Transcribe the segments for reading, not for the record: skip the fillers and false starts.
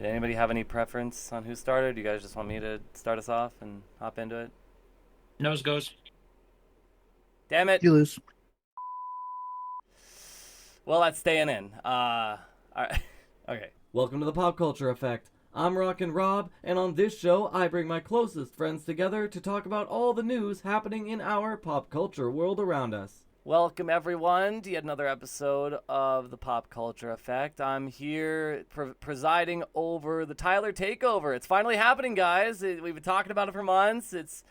Did anybody have any preference on who started? Do you guys just want me to start us off and hop into it? Nose goes. Damn it! You lose. Well, that's staying in. Alright. Okay. Welcome to the Pop Culture Effect. I'm Rockin Rob, and on this show, I bring my closest friends together to talk about all the news happening in our pop culture world around us. Welcome, everyone, to yet another episode of the Pop Culture Effect. I'm here presiding over the Tyler Takeover. It's finally happening, guys. We've been talking about it for months. It's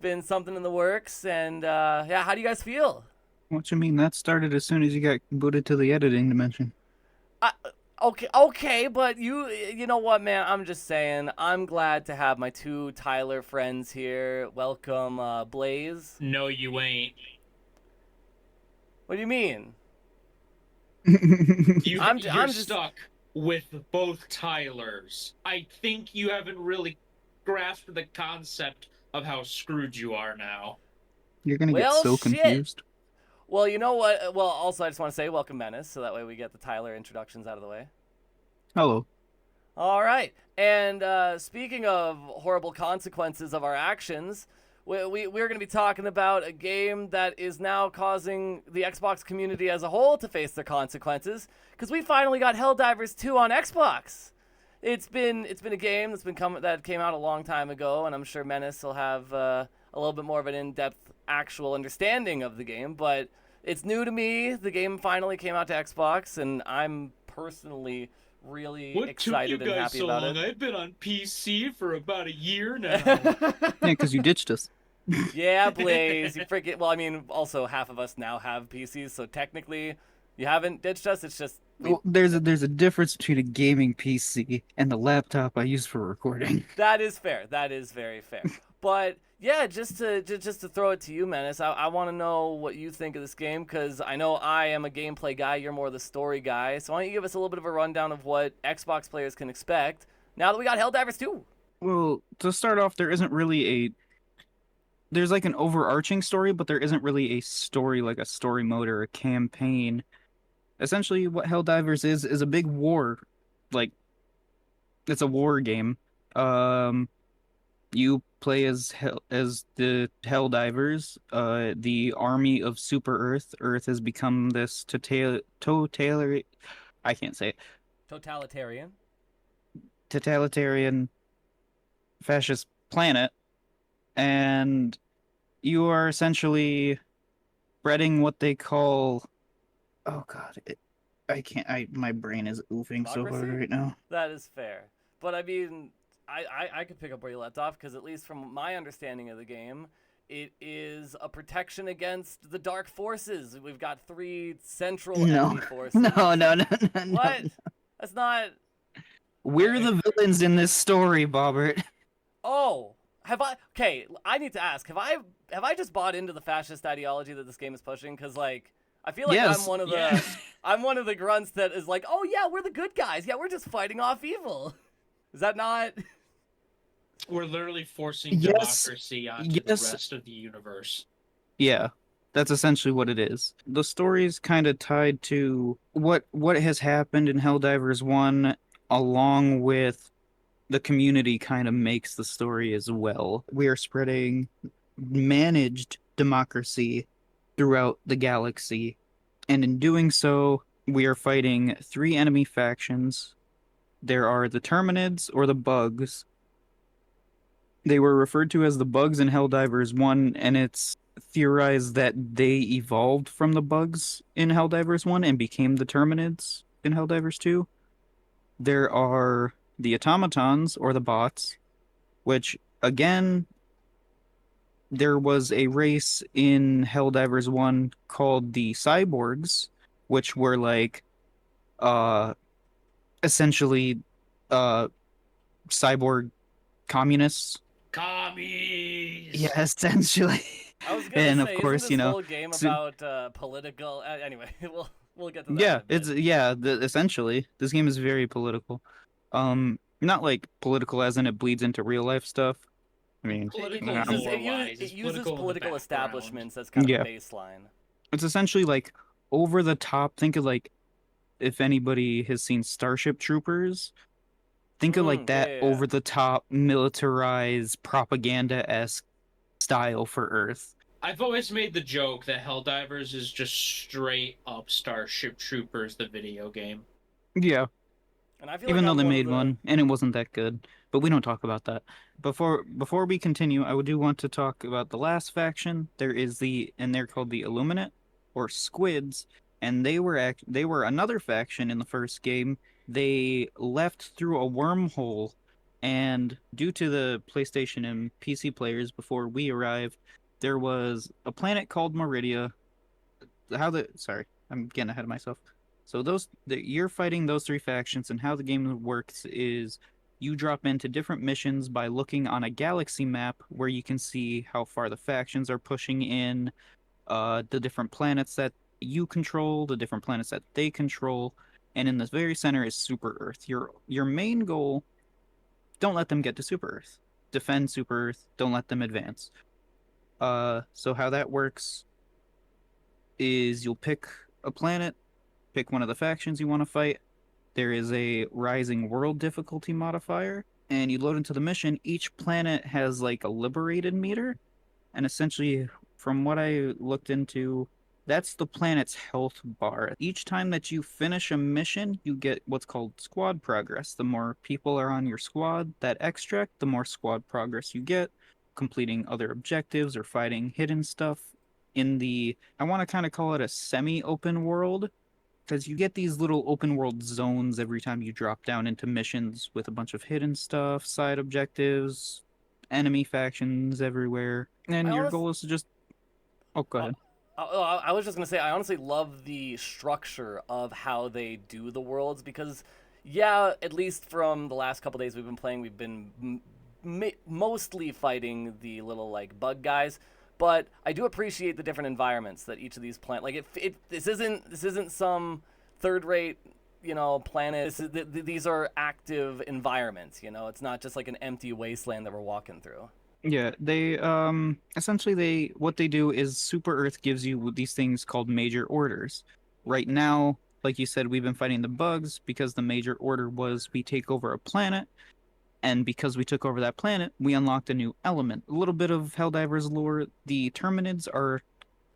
been something in the works, and yeah, how do you guys feel? What you mean? That started as soon as you got booted to the editing dimension. Okay, but you know what, man? I'm just saying, I'm glad to have my two Tyler friends here. Welcome, Blaze. No, you ain't. What do you mean? You're just stuck with both Tylers. I think you haven't really grasped the concept of how screwed you are now. You're gonna get Well, so shit. confused. Well, you know what? Well, also, I just want to say welcome, Menace, so that way we get the Tyler introductions out of the way. Hello. All right. And speaking of horrible consequences of our actions, we're going to be talking about a game that is now causing the Xbox community as a whole to face their consequences, because we finally got Helldivers 2 on Xbox. It's been a game that came out a long time ago, and I'm sure Menace will have a little bit more of an in-depth actual understanding of the game, but it's new to me. The game finally came out to Xbox, and I'm personally really excited and happy about it. I've been on PC for about a year now. Yeah, because you ditched us. Yeah, Blaze, you freaking. Well, I mean, also half of us now have PCs, so technically, you haven't ditched us. It's just Well, there's a difference between a gaming PC and the laptop I use for recording. that is fair. That is very fair. But yeah, just to throw it to you, Menace. I want to know what you think of this game, because I know I am a gameplay guy. You're more the story guy. So why don't you give us a little bit of a rundown of what Xbox players can expect now that we got Helldivers 2? Well, to start off, there's like an overarching story, but there isn't really a story like a story mode or a campaign. Essentially, what Helldivers is a big war. Like, it's a war game. You play as the Helldivers, the army of Super Earth. Earth has become this totalitarian. I can't say it. Totalitarian fascist planet, and you are essentially spreading what they call. Oh God, my brain is oofing so hard Democracy? right now. That is fair. But I mean, I could pick up where you left off, because at least from my understanding of the game, it is a protection against the dark forces. We've got three central enemy forces. No. What? That's not. We're the villains in this story, Bobbert. Oh, have I? Okay, I need to ask. Have I just bought into the fascist ideology that this game is pushing? Because like, I feel like Yes. I'm one of the grunts that is like, oh yeah, we're the good guys. Yeah, we're just fighting off evil. Is that not? We're literally forcing Yes. democracy onto the rest of the universe. Yeah, that's essentially what it is. The story is kind of tied to what has happened in Helldivers 1, along with the community kind of makes the story as well. We are spreading managed democracy throughout the galaxy, and in doing so, we are fighting three enemy factions. There are the Terminids, or the Bugs. They were referred to as the Bugs in Helldivers 1, and it's theorized that they evolved from the Bugs in Helldivers 1 and became the Terminids in Helldivers 2. There are the Automatons, or the Bots, which, again, there was a race in Helldivers 1 called the Cyborgs, which were like, essentially, cyborg communists. Commies! Yeah, essentially. I was gonna And say, of course, isn't this you know, whole game so- about political? Anyway, we'll get to that. Yeah, in a bit. essentially this game is very political. Not like political as in it bleeds into real life stuff. I mean, Political It lore-wise, uses it's political in the political background. establishments as kind of Yeah. a baseline. it's essentially like over the top. Think of like if anybody has seen Starship Troopers, Think of like that yeah. over the top, militarized, propaganda-esque style for Earth. I've always made the joke that Helldivers is just straight up Starship Troopers, the video game. Yeah, And I feel even like though I'm they one of made the... one and it wasn't that good. But we don't talk about that. Before we continue, I do want to talk about the last faction. And they're called the Illuminate or Squids, and they were another faction in the first game. They left through a wormhole, and due to the PlayStation and PC players before we arrived, there was a planet called Meridia. Sorry, I'm getting ahead of myself. So you're fighting those three factions, and how the game works is you drop into different missions by looking on a galaxy map where you can see how far the factions are pushing in, the different planets that you control, the different planets that they control, and in the very center is Super Earth. Your main goal, don't let them get to Super Earth. Defend Super Earth, don't let them advance. So how that works is you'll pick a planet, pick one of the factions you want to fight. There is a rising world difficulty modifier, and you load into the mission. Each planet has like a liberated meter, and essentially, from what I looked into, that's the planet's health bar. Each time that you finish a mission, you get what's called squad progress. The more people are on your squad that extract, the more squad progress you get, completing other objectives or fighting hidden stuff I want to kind of call it a semi-open world, because you get these little open world zones every time you drop down into missions with a bunch of hidden stuff, side objectives, enemy factions everywhere, and your goal is to just... Oh, go ahead. I was just gonna say, I honestly love the structure of how they do the worlds, because, yeah, at least from the last couple days we've been playing, we've been mostly fighting the little like bug guys, but I do appreciate the different environments that each of these like this isn't some third-rate planet. These are active environments. It's not just like an empty wasteland that we're walking through. Yeah, they essentially what they do is Super Earth gives you these things called major orders. Right now, like you said, we've been fighting the bugs because the major order was we take over a planet, and because we took over that planet, we unlocked a new element. A little bit of Helldivers lore, the Terminids are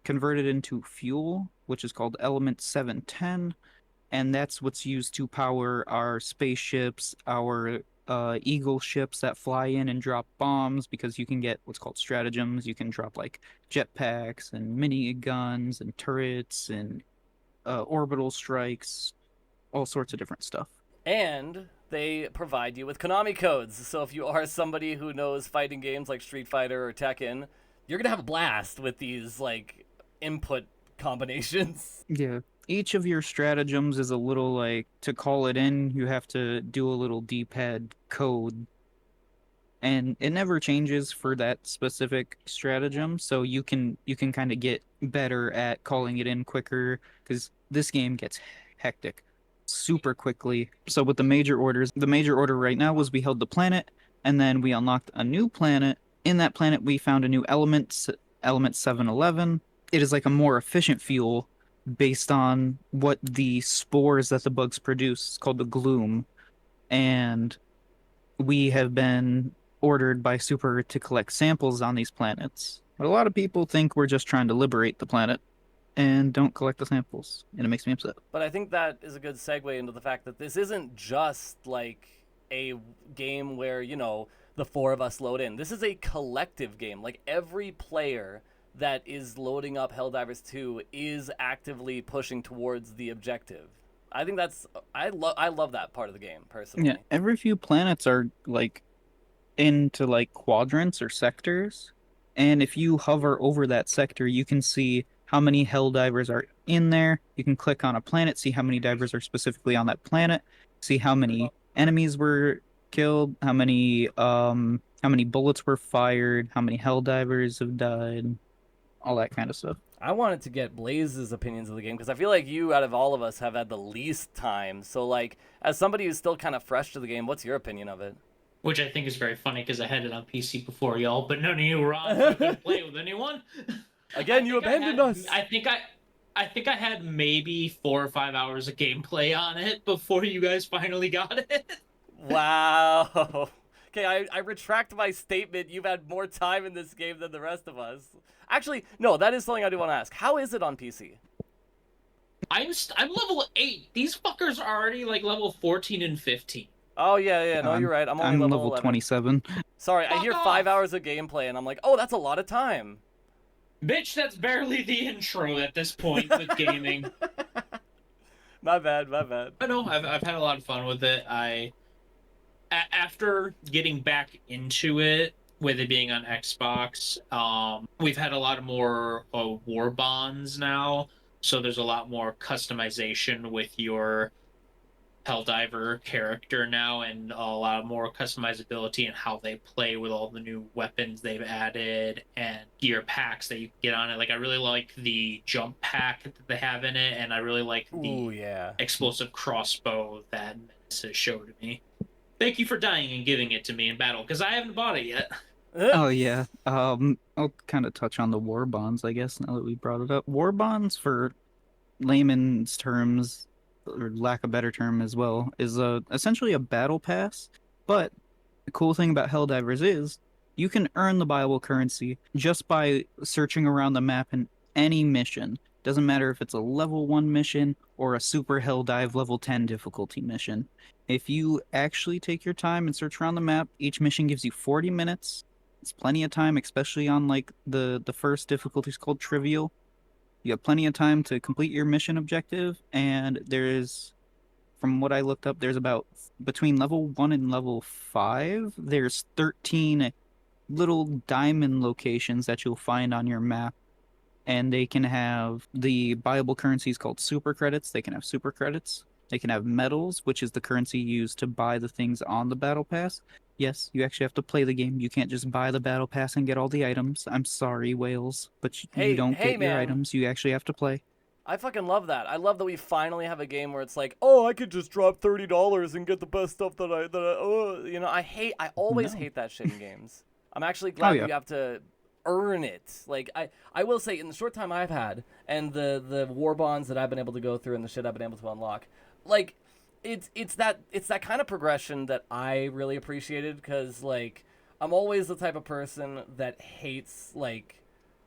converted into fuel, which is called element 710, and that's what's used to power our spaceships, our Eagle ships that fly in and drop bombs, because you can get what's called stratagems. You can drop like jetpacks and mini guns and turrets and orbital strikes, all sorts of different stuff. And they provide you with Konami codes. So if you are somebody who knows fighting games like Street Fighter or Tekken, you're gonna have a blast with these like input combinations. Yeah. Each of your stratagems is a little like, to call it in, you have to do a little D-pad code. And it never changes for that specific stratagem, so you can kind of get better at calling it in quicker, because this game gets hectic super quickly. So with the major orders, the major order right now was we held the planet, and then we unlocked a new planet. In that planet, we found a new element 711. It is like a more efficient fuel based on what the spores that the bugs produce. It's called the gloom. And we have been ordered by Super to collect samples on these planets. But a lot of people think we're just trying to liberate the planet and don't collect the samples, and it makes me upset. But I think that is a good segue into the fact that this isn't just like a game where, the four of us load in. This is a collective game. Like, every player that is loading up Helldivers 2 is actively pushing towards the objective. I think I love that part of the game, personally. Yeah, every few planets are like into like quadrants or sectors, and if you hover over that sector, you can see how many Helldivers are in there. You can click on a planet, see how many divers are specifically on that planet, see how many enemies were killed, how many bullets were fired, how many Helldivers have died, all that kind of stuff. I wanted to get Blaze's opinions of the game, because I feel like you, out of all of us, have had the least time. So, like, as somebody who's still kind of fresh to the game, what's your opinion of it? Which I think is very funny, because I had it on PC before y'all, but none of you were on, so I couldn't play it with anyone. Again, you abandoned us. I think I had maybe 4 or 5 hours of gameplay on it before you guys finally got it. Wow. Okay, I retract my statement. You've had more time in this game than the rest of us. Actually, no, that is something I do want to ask. How is it on PC? I'm level 8. These fuckers are already like level 14 and 15. Oh, yeah, no, you're right. I'm only I'm level 11. 27. Sorry, I Fuck hear off! 5 hours of gameplay, and I'm like, oh, that's a lot of time. Bitch, that's barely the intro at this point with gaming. My bad. I know, I've had a lot of fun with it. After getting back into it, with it being on Xbox, we've had a lot more war bonds now. So there's a lot more customization with your Helldiver character now, and a lot more customizability in how they play with all the new weapons they've added and gear packs that you can get on it. Like, I really like the jump pack that they have in it, and I really like Ooh, the yeah. explosive crossbow that Menace has showed me. Thank you for dying and giving it to me in battle, because I haven't bought it yet. Oh yeah. I'll kind of touch on the war bonds, I guess, now that we brought it up. War bonds, for layman's terms, or lack of better term as well, is essentially a battle pass. But the cool thing about Helldivers is you can earn the viable currency just by searching around the map in any mission. Doesn't matter if it's a level 1 mission or a super Helldive level 10 difficulty mission. If you actually take your time and search around the map, each mission gives you 40 minutes. It's plenty of time, especially on like the first difficulty is called trivial. You have plenty of time to complete your mission objective, and there's, from what I looked up, there's about, between level 1 and level 5, there's 13 little diamond locations that you'll find on your map, and they can have the buyable currencies called super credits. They can have super credits. They can have medals, which is the currency used to buy the things on the battle pass. Yes, you actually have to play the game. You can't just buy the battle pass and get all the items. I'm sorry, Wales, but you don't Hey, get your man. items. You actually have to play. I fucking love that. I love that we finally have a game where it's like, oh, I could just drop $30 and get the best stuff I always No. hate that shit in games. I'm actually glad yeah. you have to earn it. Like, I will say, in the short time I've had, and the war bonds that I've been able to go through and the shit I've been able to unlock, like, it's that kind of progression that I really appreciated, because, like, I'm always the type of person that hates, like,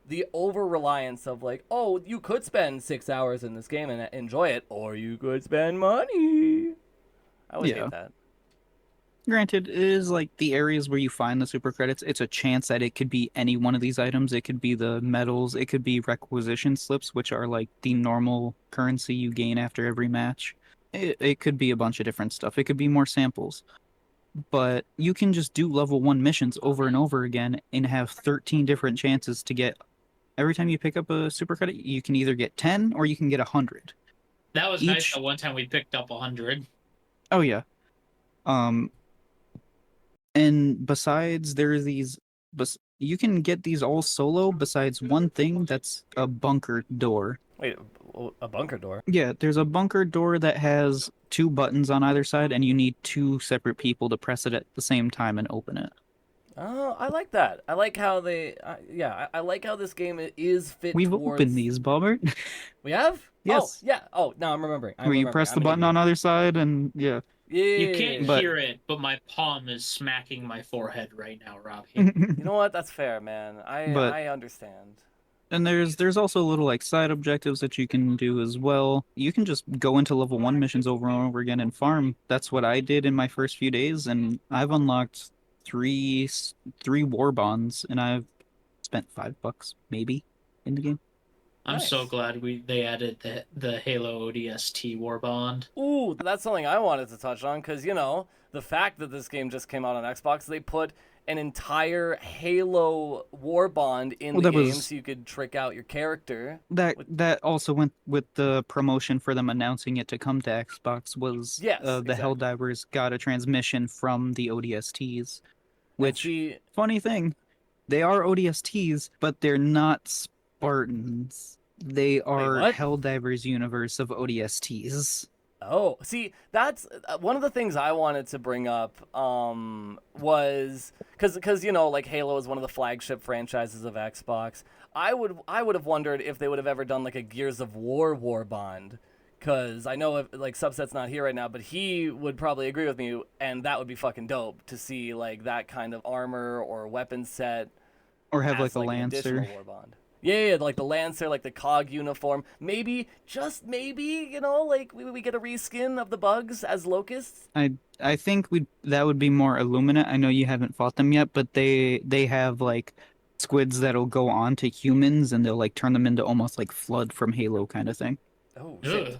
the over-reliance of, like, oh, you could spend 6 hours in this game and enjoy it, or you could spend money. I always Yeah. hate that. Granted, it is like the areas where you find the super credits, it's a chance that it could be any one of these items. It could be the medals, it could be requisition slips, which are like the normal currency you gain after every match. It could be a bunch of different stuff. It could be more samples. But you can just do level 1 missions over and over again and have 13 different chances to get. Every time you pick up a super credit, you can either get 10 or you can get 100. That was nice. The one time we picked up 100. Oh yeah. And besides, there's these. You can get these all solo. Besides one thing, that's a bunker door. Wait, a bunker door? Yeah, there's a bunker door that has 2 buttons on either side, and you need 2 separate people to press it at the same time and open it. Oh, I like that. I like how they, I like how this game is fit We've towards... opened these, Bobbert. We have? Yes. Oh, yeah. Oh, now I'm remembering. Where you press the button on either side, and yeah. Yeah. You can't But- hear it, but my palm is smacking my forehead right now, Rob. You know what? That's fair, man. But- I understand. And there's also little like side objectives that you can do as well. You can just go into level 1 missions over and over again and farm. That's what I did in my first few days, and I've unlocked three war bonds, and I've spent $5 maybe in the game. I'm so Nice. glad they added the Halo ODST war bond. Ooh, that's something I wanted to touch on, because, the fact that this game just came out on Xbox, they put an entire Halo war bond in the game so you could trick out your character. That also went with the promotion for them announcing it to come to Xbox was Yes, the exactly. Helldivers got a transmission from the ODSTs, which, See, funny thing, they are ODSTs, but they're not Spartans. They are what? Helldivers universe of ODSTs. oh, see, that's one of the things I wanted to bring up was because like Halo is one of the flagship franchises of Xbox. I would have wondered if they would have ever done like a Gears of War bond, Because I know if, like, Subset's not here right now, but he would probably agree with me, and that would be fucking dope to see, like, that kind of armor or weapon set Or have as, like a an additional lancer. war bond. Yeah, like the Lancer, like the COG uniform. Maybe, just maybe, like we get a reskin of the bugs as locusts. I think that would be more Illuminate. I know you haven't fought them yet, but they have like squids that'll go on to humans and they'll like turn them into almost like Flood from Halo kind of thing. Oh, shit. Ugh.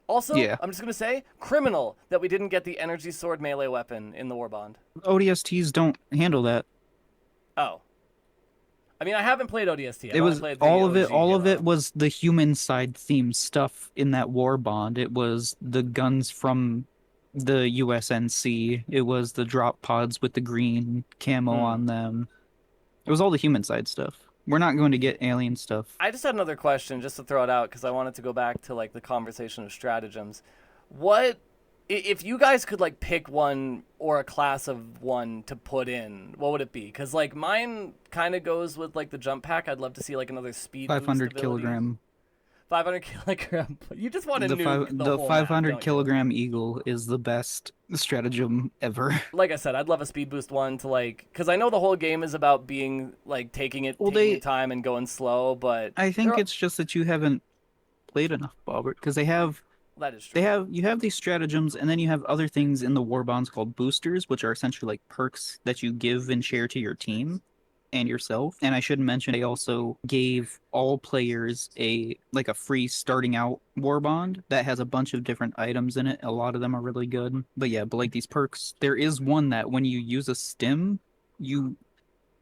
Also, Yeah. I'm just going to say, criminal that we didn't get the energy sword melee weapon in the Warbond. ODSTs don't handle that. Oh. I mean, I haven't played ODST. It was played the all of it. OG All of Halo. it was the human side themed stuff in that war bond. It was the guns from the USNC. It was the drop pods with the green camo on them. It was all the human side stuff. We're not going to get alien stuff. I just had another question just to throw it out because I wanted to go back to like the conversation of stratagems. What if you guys could like pick one or a class of one to put in? What would it be? Because like mine kind of goes with like the jump pack. I'd love to see like another speed. 500 boost ability. kilogram. 500 kilogram. You just want to The nuke the whole 500 map, don't you? kilogram eagle is the best stratagem ever. Like I said, I'd love a speed boost one to like, because I know the whole game is about being like taking your time and going slow, but I think it's just that you haven't played enough, Bobbert, because that is true. you have these stratagems, and then you have other things in the war bonds called boosters, which are essentially like perks that you give and share to your team and yourself. And I should mention they also gave all players a free starting out war bond that has a bunch of different items in it. A lot of them are really good. But yeah, but like these perks, there is one that when you use a stim, you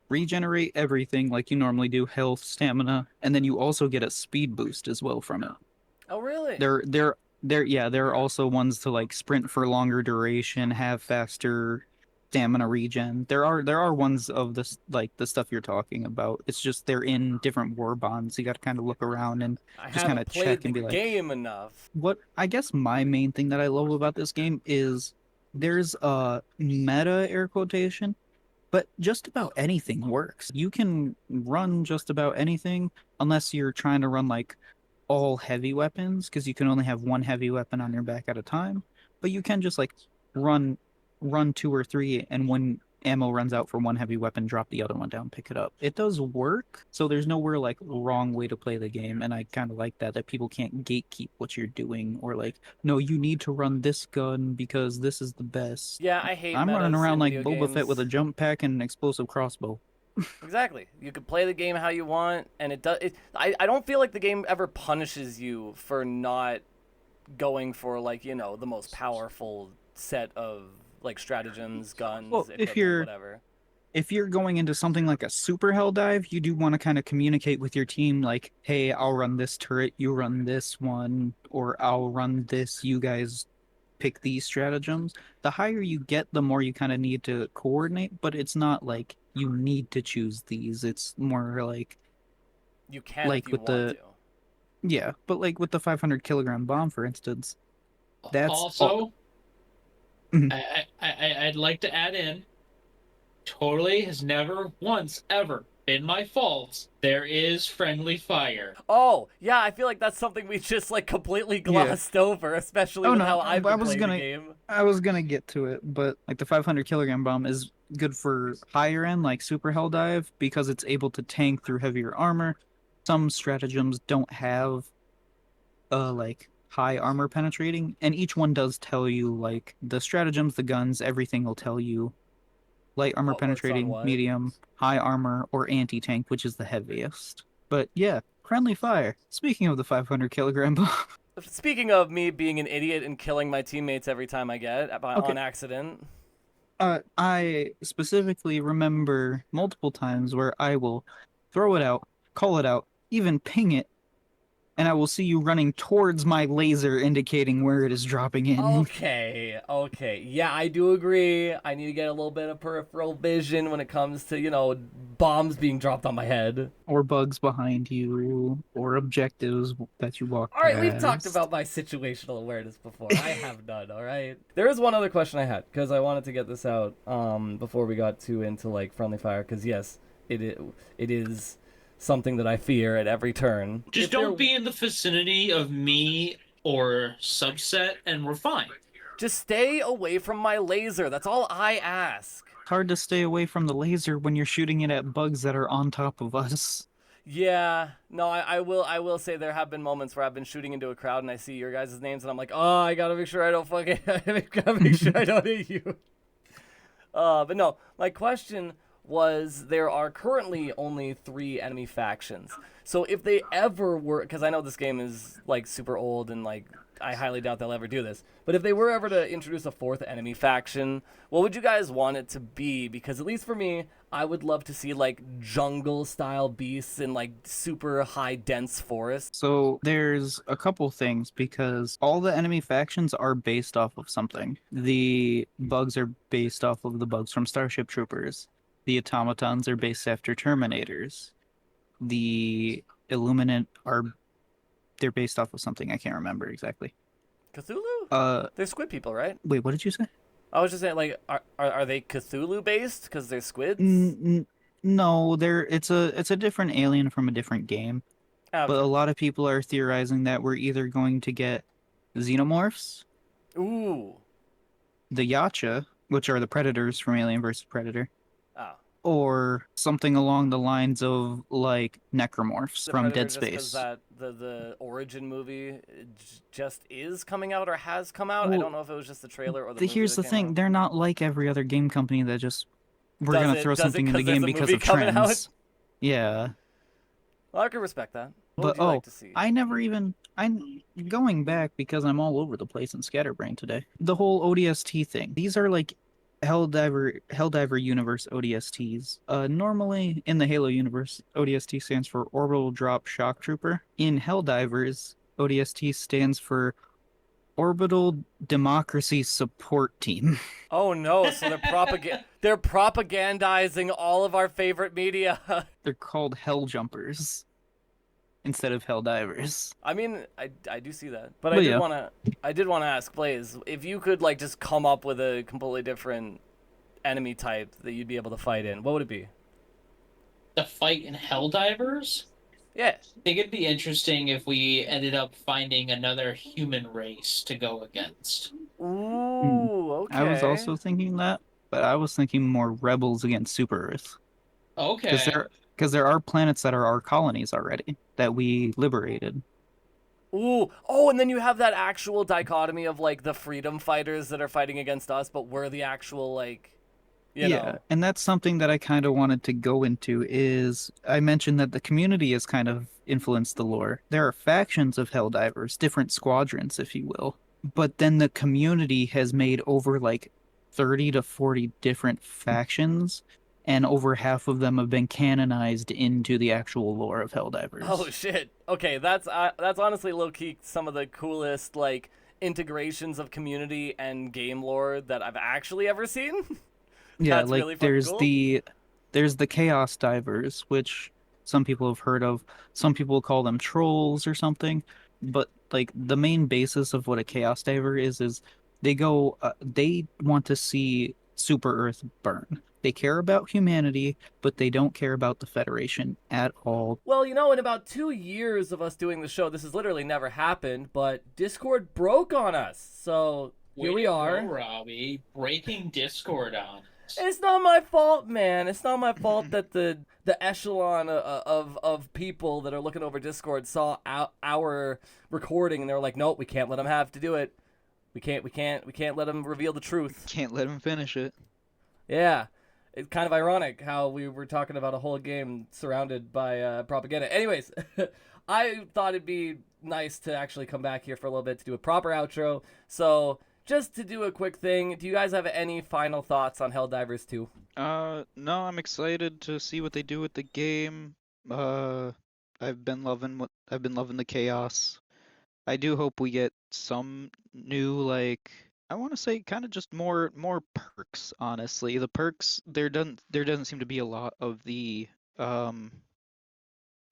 regenerate everything like you normally do, health, stamina, and then you also get a speed boost as well from it. Oh really? There are also ones to like sprint for longer duration, have faster stamina regen. There are ones of this like the stuff you're talking about. It's just they're in different war bonds. You got to kind of look around and I just kind haven't of played check the and be like, game enough. what I guess my main thing that I love about this game is there's a meta air quotation, but just about anything works. You can run just about anything unless you're trying to run like all heavy weapons because you can only have one heavy weapon on your back at a time. But you can just like run 2 or 3, and when ammo runs out for one heavy weapon, drop the other one down, pick it up. It does work, so there's nowhere like wrong way to play the game, and I kind of like that people can't gatekeep what you're doing or like, no, you need to run this gun because this is the best. Yeah, I hate. I'm metas running around in like video Boba Fett with a games. jump pack and an explosive crossbow. Exactly. You can play the game how you want, and it does. I don't feel like the game ever punishes you for not going for like the most powerful set of like stratagems, guns, Well, equipment, whatever. if you're going into something like a super hell dive, you do want to kind of communicate with your team like, hey, I'll run this turret, you run this one, or I'll run this, you guys pick these stratagems. The higher you get, the more you kind of need to coordinate, but it's not like you need to choose these. It's more like You can like if you with want the to. yeah, but like with the 500 kilogram bomb, for instance, that's Also, Mhm. I'd like to add in, totally has never once ever been my fault. There is friendly fire. Oh yeah, I feel like that's something we just like completely glossed over, especially Oh, with no, how I I've been was playing gonna- the game. I was gonna get to it, but like the 500 kilogram bomb is good for higher end, like super hell dive, because it's able to tank through heavier armor. Some stratagems don't have like high armor penetrating, and each one does tell you like the stratagems, the guns, everything will tell you light armor What works on penetrating, what. medium, high armor, or anti-tank, which is the heaviest. But yeah, friendly fire. Speaking of the 500 kilogram bomb, Speaking of me being an idiot and killing my teammates every time I get on accident. I specifically remember multiple times where I will throw it out, call it out, even ping it, and I will see you running towards my laser indicating where it is dropping in. Okay. Yeah, I do agree. I need to get a little bit of peripheral vision when it comes to, bombs being dropped on my head. Or bugs behind you, or objectives that you walk All right, we've talked past. about my situational awareness before. I have none, all right? There is one other question I had, because I wanted to get this out before we got too into, like, friendly fire, because, yes, it is something that I fear at every turn. Just If there- don't be in the vicinity of me or subset, and we're fine. Just stay away from my laser. That's all I ask. It's hard to stay away from the laser when you're shooting it at bugs that are on top of us. Yeah, no, I will say there have been moments where I've been shooting into a crowd and I see your guys' names and I'm like, oh, I gotta make sure I don't fucking, I gotta make sure I don't hit you. But no, my question was there are currently only 3 enemy factions. So if they ever were, because I know this game is like super old and like I highly doubt they'll ever do this, but if they were ever to introduce a 4th enemy faction, what would you guys want it to be? Because at least for me, I would love to see like jungle style beasts in like super high dense forests. So there's a couple things because all the enemy factions are based off of something. The bugs are based off of the bugs from Starship Troopers. The automatons are based after Terminators. The Illuminate they're based off of something I can't remember exactly. Cthulhu? They're squid people, right? Wait, what did you say? I was just saying, like, are they Cthulhu based because they're squids? No, it's a different alien from a different game. Okay. But a lot of people are theorizing that we're either going to get xenomorphs, Ooh. the Yacha, which are the predators from Alien vs. Predator, Oh. or something along the lines of like necromorphs The from Predator Dead just 'cause Space. that the origin movie just is coming out or has come out. I Well, don't know if it was just the trailer or the movie Here's that the came thing: out. they're not like every other game company that just we're Does gonna it- throw does it something in 'cause the there's game a because movie of coming out? trends. Yeah. Well, I can respect that. What But would you like to see? I'm going back because I'm all over the place in Scatterbrain today. The whole ODST thing. These are like Helldiver universe ODSTs. Normally in the Halo universe, ODST stands for Orbital Drop Shock Trooper. In Helldivers, ODST stands for Orbital Democracy Support Team. Oh no! So they're propagandizing all of our favorite media. They're called Hell Jumpers instead of Helldivers. I mean, I do see that, but Well, I did yeah. want to ask Blaze if you could like just come up with a completely different enemy type that you'd be able to fight in. What would it be? The fight in Helldivers? Yeah. I think it'd be interesting if we ended up finding another human race to go against. Ooh. Okay. I was also thinking that, but I was thinking more rebels against Super Earth. Okay. Because there are planets that are our colonies already that we liberated. Ooh. Oh, and then you have that actual dichotomy of like the freedom fighters that are fighting against us, but we're the actual like, you know. And that's something that I kind of wanted to go into is I mentioned that the community has kind of influenced the lore. There are factions of Helldivers, different squadrons, if you will. But then the community has made over like 30 to 40 different factions, and over half of them have been canonized into the actual lore of Helldivers. Oh shit. Okay, that's honestly low key some of the coolest like integrations of community and game lore that I've actually ever seen. Yeah, That's like really fucking there's cool. there's the Chaos Divers, which some people have heard of. Some people call them trolls or something. But like the main basis of what a Chaos Diver is they want to see Super Earth burn. They care about humanity, but they don't care about the Federation at all. Well, you know, in about 2 years of us doing the show, this has literally never happened, but Discord broke on us. So here we are. Go, Robbie, breaking Discord on us. It's not my fault, man. It's not my fault that the echelon of people that are looking over Discord saw our recording and they were like, nope, we can't let them have to do it. We can't let them reveal the truth. Can't let them finish it. Yeah. It's kind of ironic how we were talking about a whole game surrounded by propaganda. Anyways, I thought it'd be nice to actually come back here for a little bit to do a proper outro. So just to do a quick thing, do you guys have any final thoughts on Helldivers 2? No, I'm excited to see what they do with the game. I've been loving the chaos. I do hope we get some new, like, I want to say kind of just more perks, honestly. The perks, there doesn't seem to be a lot of the I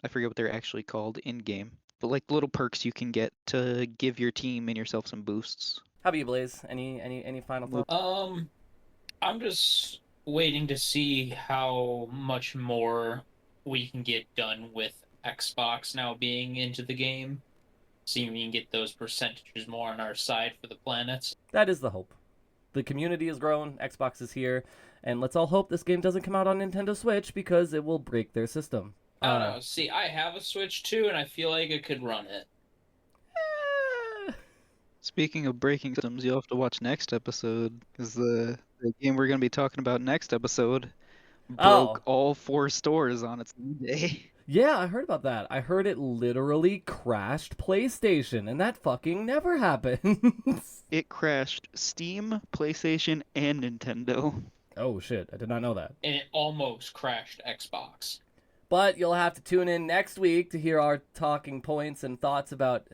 forget what they're actually called in game, but like little perks you can get to give your team and yourself some boosts. How about you, Blaze? Any final thoughts? I'm just waiting to see how much more we can get done with Xbox now being into the game. See if we can get those percentages more on our side for the planets. That is the hope. The community has grown, Xbox is here, and let's all hope this game doesn't come out on Nintendo Switch because it will break their system. I don't know. See, I have a Switch too, and I feel like it could run it. Speaking of breaking systems, you'll have to watch next episode, because the game we're going to be talking about next episode broke all 4 stores on its day. Yeah, I heard about that. I heard it literally crashed PlayStation, and that fucking never happens. It crashed Steam, PlayStation, and Nintendo. Oh shit, I did not know that. And it almost crashed Xbox. But you'll have to tune in next week to hear our talking points and thoughts about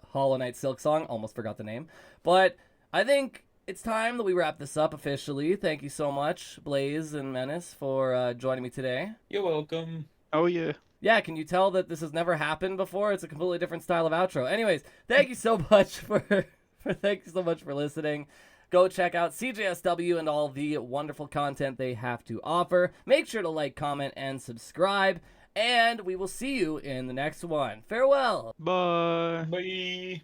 Hollow Knight Silksong. Almost forgot the name. But I think it's time that we wrap this up officially. Thank you so much, Blaze and Menace, for joining me today. You're welcome. Oh, yeah. Yeah, can you tell that this has never happened before? It's a completely different style of outro. Anyways, thank you so much for listening. Go check out CJSW and all the wonderful content they have to offer. Make sure to like, comment, and subscribe. And we will see you in the next one. Farewell. Bye. Bye.